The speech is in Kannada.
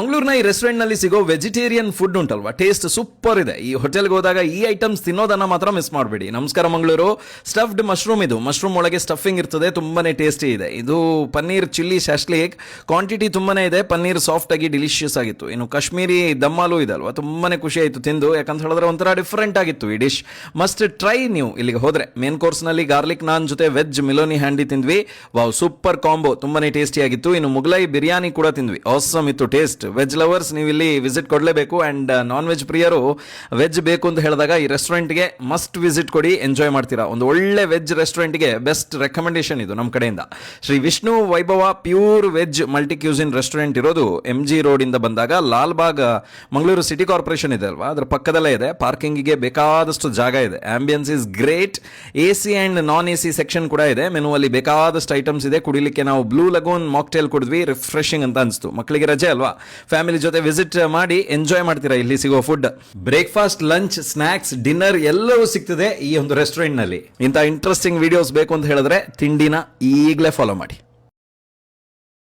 ಮಂಗಳೂರಿನ ಈ ರೆಸ್ಟೋರೆಂಟ್ ನಲ್ಲಿ ಸಿಗೋ ವೆಜಿಟೇರಿಯನ್ ಫುಡ್ ಉಂಟಲ್ವಾ, ಟೇಸ್ಟ್ ಸೂಪರ್ ಇದೆ. ಈ ಹೋಟೆಲ್ಗೆ ಹೋದಾಗ ಈ ಐಟಮ್ಸ್ ತಿನ್ನೋದನ್ನ ಮಾತ್ರ ಮಿಸ್ ಮಾಡಬೇಡಿ. ನಮಸ್ಕಾರ ಮಂಗಳೂರು. ಸ್ಟಫ್ಡ್ ಮಶ್ರೂಮ್, ಇದು ಮಶ್ರೂಮ್ ಒಳಗೆ ಸ್ಟಫಿಂಗ್ ಇರ್ತದೆ, ತುಂಬಾನೇ ಟೇಸ್ಟಿ ಇದೆ. ಇದು ಪನ್ನೀರ್ ಚಿಲ್ಲಿ ಶಾಸ್ಲಿಕ್, ಕ್ವಾಂಟಿಟಿ ತುಂಬಾನೇ ಇದೆ. ಪನ್ನೀರ್ ಸಾಫ್ಟ್ ಆಗಿ ಡಿಲಿಷಿಯಸ್ ಆಗಿತ್ತು. ಇನ್ನು ಕಾಶ್ಮೀರಿ ದಮ್ಮಾಲು ಇದೆ ಅಲ್ವಾ, ತುಂಬಾನೇ ಖುಷಿ ಆಯಿತು ತಿಂದು. ಯಾಕಂತ ಹೇಳಿದ್ರೆ ಒಂಥರ ಡಿಫ್ರೆಂಟ್ ಆಗಿತ್ತು ಈ ಡಿಶ್. ಮಸ್ಟ್ ಟ್ರೈ ನೀವು ಇಲ್ಲಿಗೆ ಹೋದ್ರೆ. ಮೇನ್ ಕೋರ್ಸ್ ನಲ್ಲಿ ಗಾರ್ಲಿಕ್ ನಾನ್ ಜೊತೆ ವೆಜ್ ಮಿಲೋನಿ ಹ್ಯಾಂಡಿ ತಿಂದ್ವಿ. ವಾವ್, ಸೂಪರ್ ಕಾಂಬೋ, ತುಂಬಾನೇ ಟೇಸ್ಟಿ ಆಗಿತ್ತು. ಇನ್ನು ಮುಗಲೈ ಬಿರಿಯಾನಿ ಕೂಡ ತಿಂದ್ವಿ, ಆಸಮ್ ಇತ್ತು ಟೇಸ್ಟ್. ವೆಜ್ ಲವರ್ಸ್ ನೀವು ಇಲ್ಲಿ ವಿಸಿಟ್ ಕೊಡಲೇಬೇಕು. ಅಂಡ್ ನಾನ್ ವೆಜ್ ಪ್ರಿಯರು ವೆಜ್ ಬೇಕು ಅಂತ ಹೇಳಿದಾಗ ಈ ರೆಸ್ಟೋರೆಂಟ್ಗೆ ಮಸ್ಟ್ ವಿಸಿಟ್ ಕೊಡಿ, ಎಂಜಾಯ್ ಮಾಡ್ತೀರಾ. ಒಂದು ಒಳ್ಳೆ ವೆಜ್ ರೆಸ್ಟೋರೆಂಟ್ಗೆ ಬೆಸ್ಟ್ ರೆಕಮೆಂಡೇಶನ್ ಇದು ನಮ್ಮ ಕಡೆಯಿಂದ. ಶ್ರೀ ವಿಷ್ಣು ವೈಭವ pure veg multi cuisine restaurant ಇರೋದು MG ರೋಡ್ ಇಂದ ಬಂದಾಗ ಲಾಲ್ಬಾಗ್ ಮಂಗಳೂರು ಸಿಟಿ ಕಾರ್ಪೊರೇಷನ್ ಇದೆ ಅಲ್ವಾ, ಅದ್ರ ಪಕ್ಕದಲ್ಲೇ ಇದೆ. ಪಾರ್ಕಿಂಗಿಗೆ ಬೇಕಾದಷ್ಟು ಜಾಗ ಇದೆ. Ambience is great. AC and non AC section ಕೂಡ ಇದೆ. ಮೆನು ಅಲ್ಲಿ ಬೇಕಾದಷ್ಟು ಐಟಮ್ಸ್ ಇದೆ. ಕುಡಿಲಿಕ್ಕೆ ನಾವು ಬ್ಲೂ ಲಗೂನ್ ಮಾಕ್ಟೇಲ್ ಕುಡಿದ್ವಿ, ರಿಫ್ರೆಶಿಂಗ್ ಅಂತ ಅನಿಸ್ತು. ಮಕ್ಕಳಿಗೆ ರಜೆ ಅಲ್ವಾ, ಫ್ಯಾಮಿಲಿ ಜೊತೆ ವಿಸಿಟ್ ಮಾಡಿ ಎಂಜಾಯ್ ಮಾಡ್ತೀರಾ. ಇಲ್ಲಿ ಸಿಗೋ food breakfast, lunch, snacks, dinner ಎಲ್ಲವೂ ಸಿಗ್ತದೆ ಈ ಒಂದು ರೆಸ್ಟೋರೆಂಟ್ ನಲ್ಲಿ. ಇಂಥ ಇಂಟ್ರೆಸ್ಟಿಂಗ್ ವಿಡಿಯೋಸ್ ಬೇಕು ಅಂತ ಹೇಳಿದ್ರೆ ತಿಂಡಿನ ಈಗಲೇ ಫಾಲೋ ಮಾಡಿ.